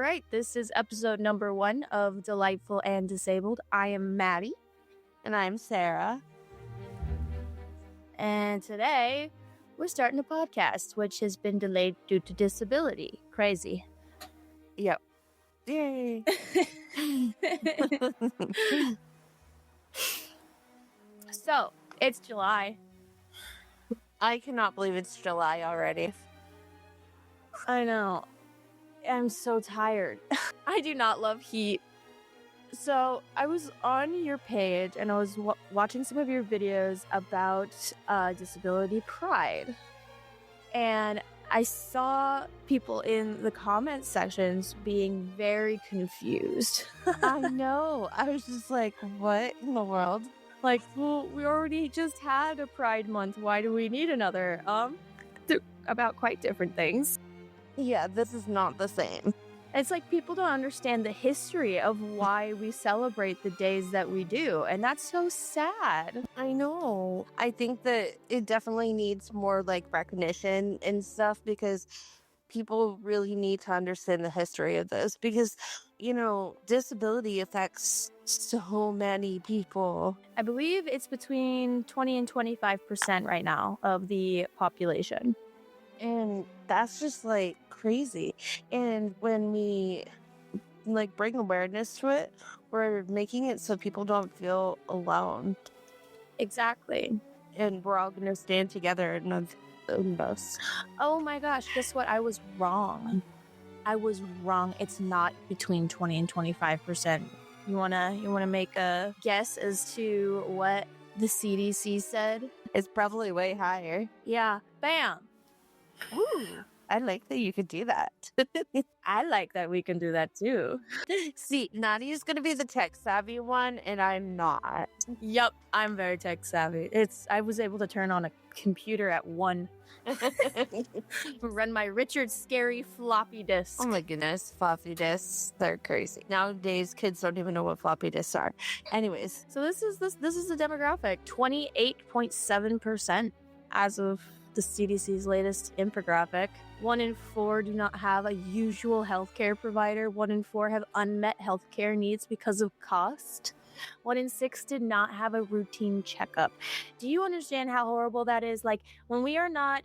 right, this is episode number 1 of Delightful and Disabled. I am Maddie. And I'm Sarah. And today, we're starting a podcast, which has been delayed due to disability. Crazy. Yep. Yay. So, it's July. I cannot believe it's July already. I know. I'm so tired. I do not love heat. So I was on your page and I was watching some of your videos about disability pride. And I saw people in the comment sections being very confused. I know. I was just like, what in the world? Like, well, we already just had a Pride Month. Why do we need another? About quite different things. Yeah, this is not the same. It's like people don't understand the history of why we celebrate the days that we do. And that's so sad. I know. I think that it definitely needs more like recognition and stuff because people really need to understand the history of this because, you know, disability affects so many people. I believe it's between 20 and 25% right now of the population. And that's just like crazy. And when we like bring awareness to it, we're making it so people don't feel alone. Exactly. And we're all going to stand together in this. Oh my gosh, guess what? I was wrong. It's not between 20 and 25%. You wanna make a guess as to what the CDC said? It's probably way higher. Yeah. Bam. Ooh, I like that you could do that. I like that we can do that too. See, Nadia's going to be the tech savvy one, and I'm not. Yup, I'm very tech savvy. I was able to turn on a computer at 1. Run my Richard Scary floppy disk. Oh my goodness, floppy disks, they're crazy. Nowadays, kids don't even know what floppy disks are. Anyways. So this is the demographic, 28.7% as of the CDC's latest infographic. 1 in 4 do not have a usual healthcare provider. 1 in 4 have unmet healthcare needs because of cost. 1 in 6 did not have a routine checkup. Do you understand how horrible that is? Like, when we are not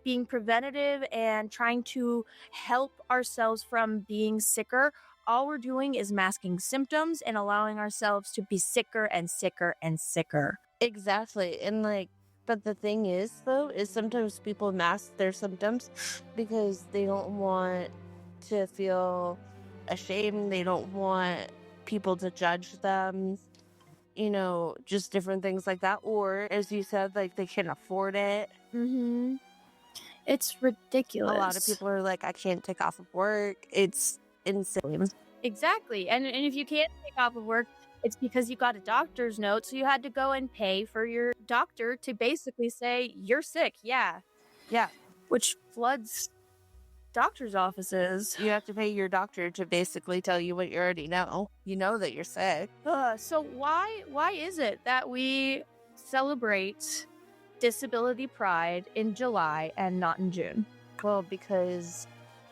being preventative and trying to help ourselves from being sicker, all we're doing is masking symptoms and allowing ourselves to be sicker and sicker and sicker. Exactly. And like, but the thing is, though, is sometimes people mask their symptoms because they don't want to feel ashamed. They don't want people to judge them, you know, just different things like that. Or, as you said, like they can't afford it. Mm-hmm. It's ridiculous. A lot of people are like, I can't take off of work. It's insane. Exactly. And if you can't take off of work, it's because you got a doctor's note, so you had to go and pay for your doctor to basically say, you're sick, yeah. Yeah. Which floods doctor's offices. You have to pay your doctor to basically tell you what you already know. You know that you're sick. So why is it that we celebrate disability pride in July and not in June? Well, because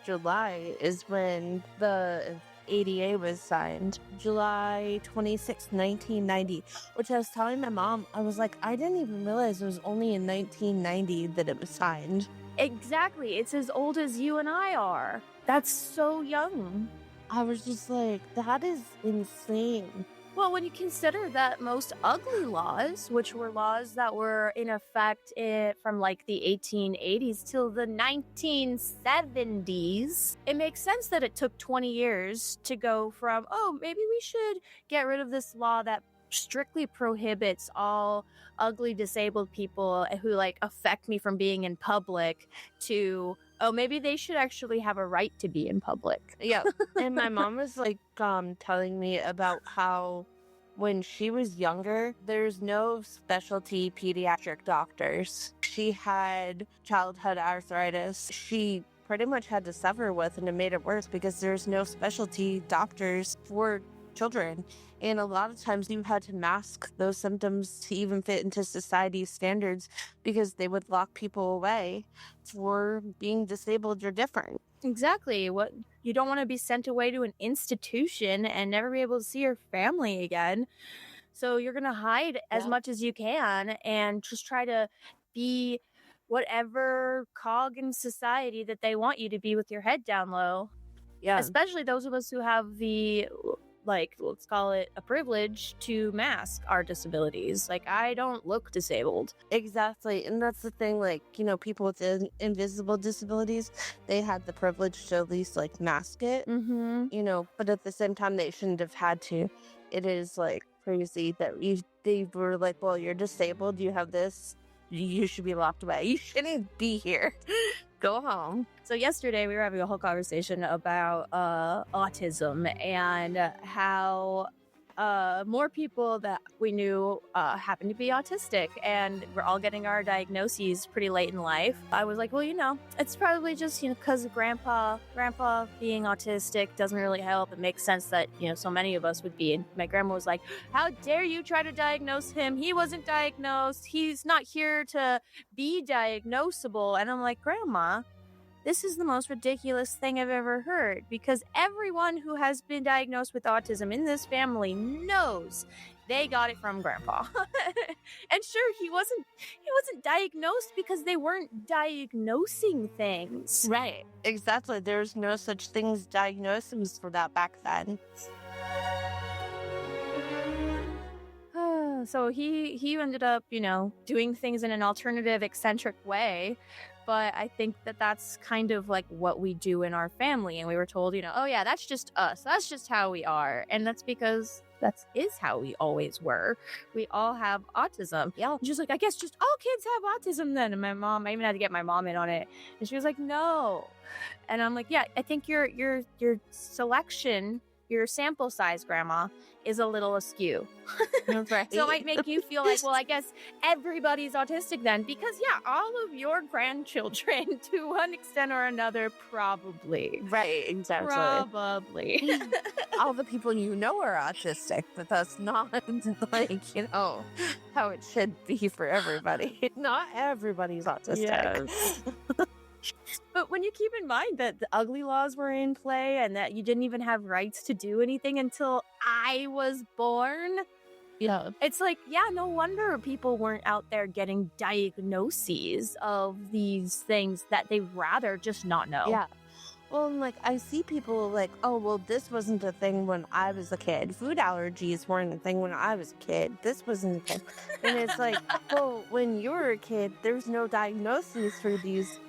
July is when the ADA was signed, July 26, 1990, which I was telling my mom, I was like, I didn't even realize it was only in 1990 that it was signed. Exactly. It's as old as you and I are. That's so young. I was just like, that is insane. Well, when you consider that most ugly laws, which were laws that were in effect from like the 1880s till the 1970s, it makes sense that it took 20 years to go from, oh, maybe we should get rid of this law that strictly prohibits all ugly disabled people who like affect me from being in public, to, oh, maybe they should actually have a right to be in public. Yeah. And my mom was like telling me about how when she was younger, there's no specialty pediatric doctors. She had childhood arthritis. She pretty much had to suffer with, and it made it worse because there's no specialty doctors for children. And a lot of times you had to mask those symptoms to even fit into society's standards because they would lock people away for being disabled or different. Exactly. What you don't want to be sent away to an institution and never be able to see your family again. So you're going to hide as Yeah. much as you can and just try to be whatever cog in society that they want you to be with your head down low. Yeah. Especially those of us who have the, like, let's call it a privilege to mask our disabilities. Like, I don't look disabled. Exactly. And that's the thing, like, people with invisible disabilities, they had the privilege to at least like mask it, Mm-hmm. but at the same time they shouldn't have had to. It is like crazy that they were like, well, you're disabled, you have this, you should be locked away. You shouldn't be here. Go home. So yesterday we were having a whole conversation about autism and how more people that we knew happened to be autistic, and we're all getting our diagnoses pretty late in life. I was like, well, it's probably just because of grandpa being autistic doesn't really help. It makes sense that so many of us would be. And my grandma was like, how dare you try to diagnose him? He wasn't diagnosed. He's not here to be diagnosable. And I'm like, Grandma, this is the most ridiculous thing I've ever heard, because everyone who has been diagnosed with autism in this family knows they got it from grandpa. And sure, he wasn't diagnosed because they weren't diagnosing things. Right. Exactly. There's no such thing as diagnoses for that back then. So he ended up, doing things in an alternative, eccentric way. But I think that that's kind of like what we do in our family. And we were told, oh yeah, that's just us. That's just how we are. And that's because that is how we always were. We all have autism. Yeah. And she's like, I guess just all kids have autism then. And my mom, I even had to get my mom in on it. And she was like, no. And I'm like, yeah, I think your selection, your sample size, Grandma, is a little askew. Right. So it might make you feel like, well, I guess everybody's autistic then, because all of your grandchildren to one extent or another probably. Right, exactly. Probably. All the people are autistic, but that's not like, how it should be for everybody. Not everybody's autistic. Yes. But when you keep in mind that the ugly laws were in play and that you didn't even have rights to do anything until I was born, yeah, it's like, yeah, no wonder people weren't out there getting diagnoses of these things that they'd rather just not know. Yeah. Well, and like, I see people like, oh, well, this wasn't a thing when I was a kid. Food allergies weren't a thing when I was a kid. This wasn't a thing. And it's like, well, when you were a kid, there's no diagnoses for these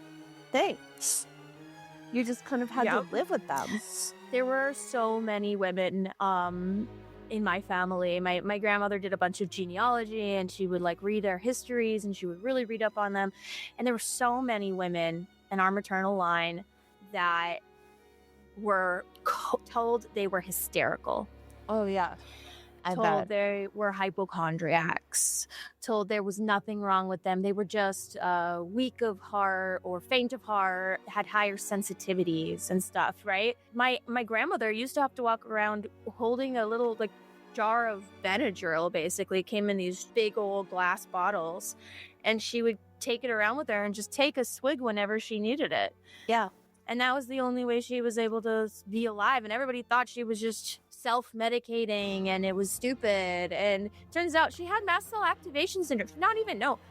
things. You just kind of had to live with them. There were so many women in my family. My grandmother did a bunch of genealogy, and she would like read their histories, and she would really read up on them. And there were so many women in our maternal line that were told they were hysterical. Oh yeah. Told they were hypochondriacs, told there was nothing wrong with them. They were just weak of heart or faint of heart, had higher sensitivities and stuff, right? My grandmother used to have to walk around holding a little like jar of Benadryl, basically. It came in these big old glass bottles, and she would take it around with her and just take a swig whenever she needed it. Yeah. And that was the only way she was able to be alive. And everybody thought she was just self-medicating and it was stupid. And turns out she had mast cell activation syndrome.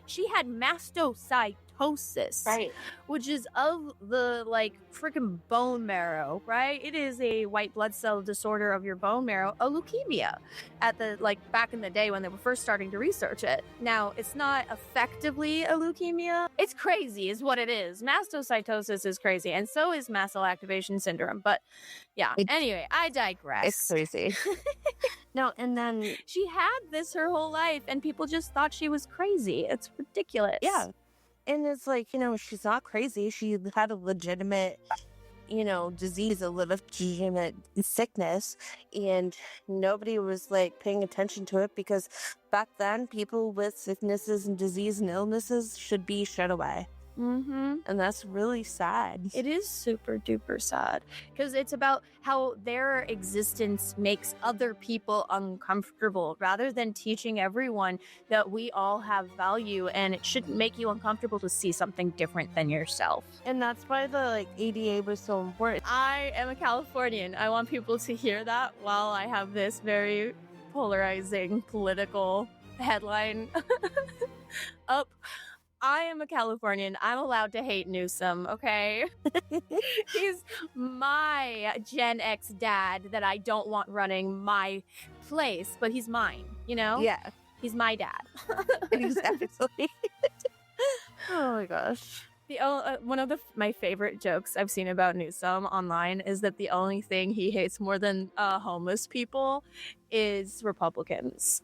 She had mastocytosis, right, which is of the like freaking bone marrow, right? It is a white blood cell disorder of your bone marrow, a leukemia, at the like back in the day when they were first starting to research it. Now, it's not effectively a leukemia. It's crazy is what it is. Mastocytosis is crazy, and so is mast cell activation syndrome. But yeah, anyway, I digress. It's crazy. No, and then she had this her whole life, and people just thought she was crazy. It's ridiculous. Yeah. And it's like, she's not crazy. She had a legitimate, disease, a legitimate sickness, and nobody was like paying attention to it, because back then people with sicknesses and disease and illnesses should be shut away. Mm-hmm. And that's really sad. It is super duper sad because it's about how their existence makes other people uncomfortable rather than teaching everyone that we all have value and it shouldn't make you uncomfortable to see something different than yourself. And that's why the ADA was so important. I am a Californian. I want people to hear that while I have this very polarizing political headline up. I am a Californian. I'm allowed to hate Newsom, okay? He's my Gen X dad that I don't want running my place, but he's mine, you know? Yeah, He's my dad. exactly. Oh my gosh. One of my favorite jokes I've seen about Newsom online is that the only thing he hates more than homeless people is Republicans.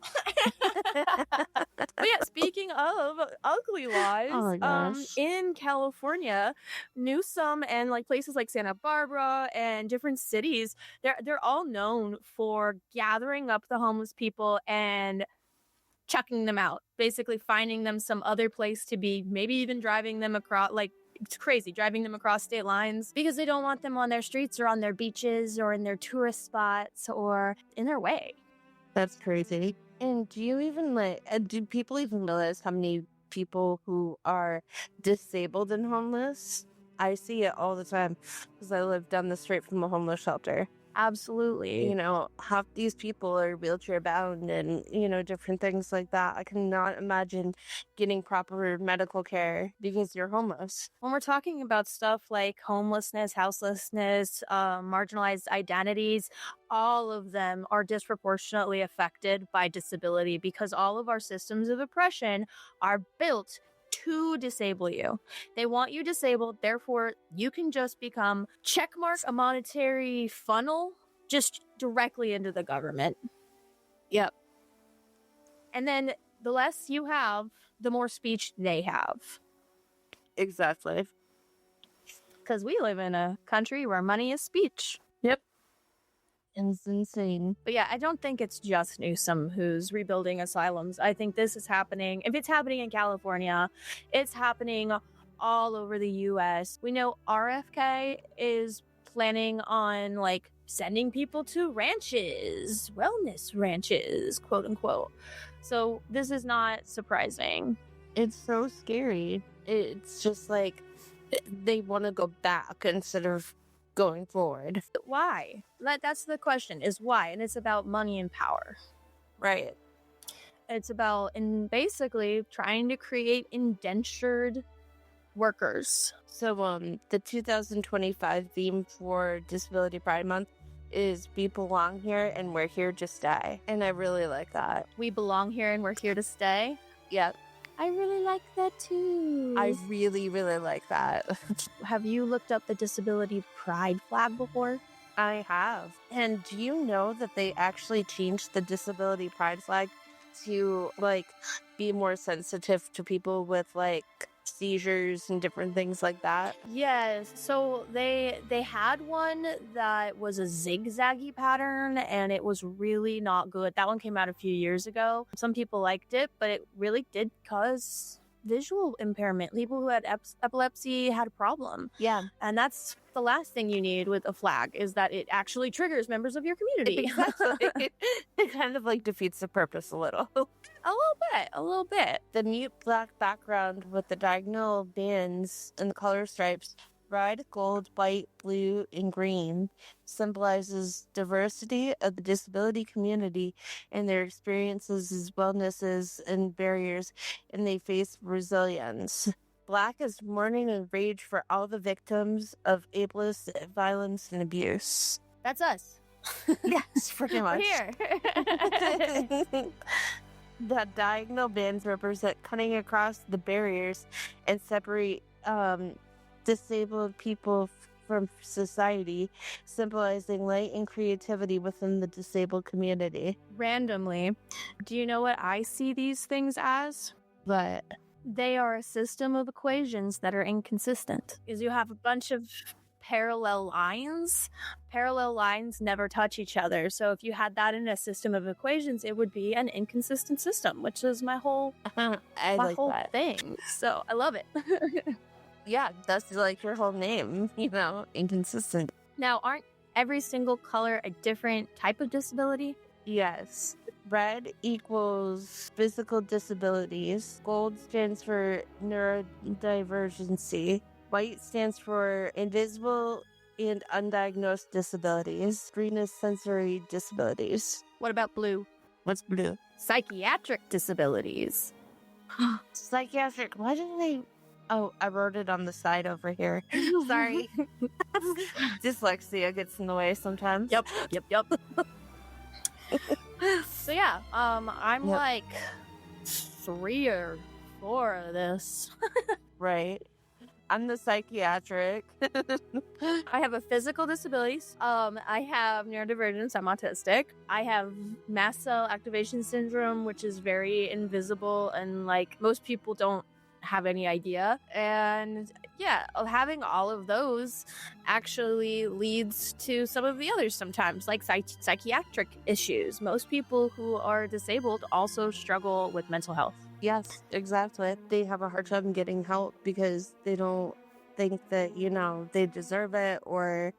But yeah, speaking of ugly lies, Oh my gosh. in California, Newsom and places like Santa Barbara and different cities, they're all known for gathering up the homeless people and chucking them out, basically finding them some other place to be, maybe even driving them across, it's crazy, driving them across state lines because they don't want them on their streets or on their beaches or in their tourist spots or in their way. That's crazy. And do you even do people even realize how many people who are disabled and homeless? I see it all the time because I live down the street from a homeless shelter. Absolutely. You know, half these people are wheelchair bound and, different things like that. I cannot imagine getting proper medical care because you're homeless. When we're talking about stuff like homelessness, houselessness, marginalized identities, all of them are disproportionately affected by disability because all of our systems of oppression are built to disable you. They want you disabled, therefore you can just become checkmark a monetary funnel just directly into the government. Yep. And then the less you have, the more speech they have. Exactly. Because we live in a country where money is speech. Yep. It's insane. But yeah, I don't think it's just Newsom who's rebuilding asylums. I think this is happening. If it's happening in California, it's happening all over the US. We know RFK is planning on sending people to ranches, wellness ranches, quote unquote. So this is not surprising. It's so scary. It's just they want to go back instead of going forward. Why? That's the question, is why? And it's about money and power. Right. It's about basically trying to create indentured workers. So the 2025 theme for Disability Pride Month is "We belong here and we're here to stay." And I really like that. We belong here and we're here to stay. Yep. I really like that too. I really, really like that. Have you looked up the Disability Pride flag before? I have. And do you know that they actually changed the Disability Pride flag to be more sensitive to people with seizures and different things like that? Yes. So they had one that was a zigzaggy pattern and it was really not good. That one came out a few years ago. Some people liked it, but it really did cause visual impairment. People who had epilepsy had a problem. Yeah. And that's the last thing you need with a flag, is that it actually triggers members of your community. Exactly. It kind of defeats the purpose a little. A little bit. The mute black background with the diagonal bands and the color stripes, red, gold, white, blue, and green, symbolizes diversity of the disability community and their experiences, wellnesses, and barriers, and they face resilience. Black is mourning and rage for all the victims of ableist violence and abuse. That's us. Yes, pretty much. We're here. The diagonal bands represent cutting across the barriers and separate disabled people from society, symbolizing light and creativity within the disabled community. Randomly, do you know what I see these things as? But They are a system of equations that are inconsistent. Is you have a bunch of parallel lines. Parallel lines never touch each other. So if you had that in a system of equations, it would be an inconsistent system, which is my whole I like whole that. thing. So I love it. Yeah, that's like your whole name, inconsistent. Now, aren't every single color a different type of disability? Yes. Red equals physical disabilities. Gold stands for neurodivergency. White stands for invisible and undiagnosed disabilities. Green is sensory disabilities. What about blue? What's blue? Psychiatric disabilities. Psychiatric. Why didn't they? Oh, I wrote it on the side over here. Sorry. Dyslexia gets in the way sometimes. Yep. So yeah, I'm Yep. like 3 or 4 of this. Right. I'm the psychiatric. I have a physical disabilities. I have neurodivergence. I'm autistic. I have mast cell activation syndrome, which is very invisible and like most people don't have any idea. And yeah, having all of those actually leads to some of the others sometimes, like psychiatric issues. Most people who are disabled also struggle with mental health. Yes, exactly. They have a hard time getting help because they don't think that, they deserve it or,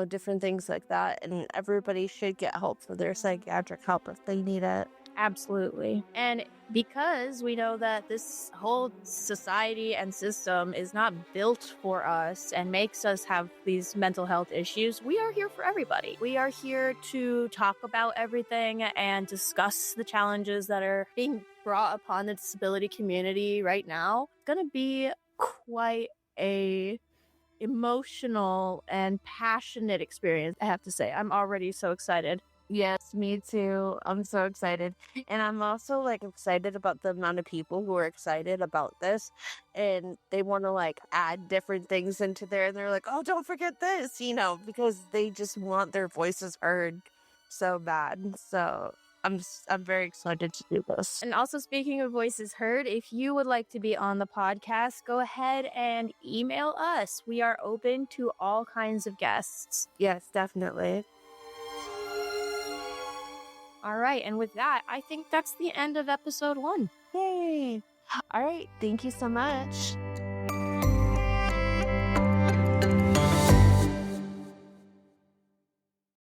different things like that. And everybody should get help for their psychiatric help if they need it. Absolutely. And because we know that this whole society and system is not built for us and makes us have these mental health issues, we are here for everybody. We are here to talk about everything and discuss the challenges that are being brought upon the disability community right now. It's going to be quite a emotional and passionate experience, I have to say. I'm already so excited. Yes, me too. I'm so excited. And I'm also excited about the amount of people who are excited about this and they want to add different things into there and they're like, "Oh, don't forget this," because they just want their voices heard so bad. So, I'm very excited to do this. And also, speaking of voices heard, if you would like to be on the podcast, go ahead and email us. We are open to all kinds of guests. Yes, definitely. All right. And with that, I think that's the end of episode 1. Yay. All right. Thank you so much.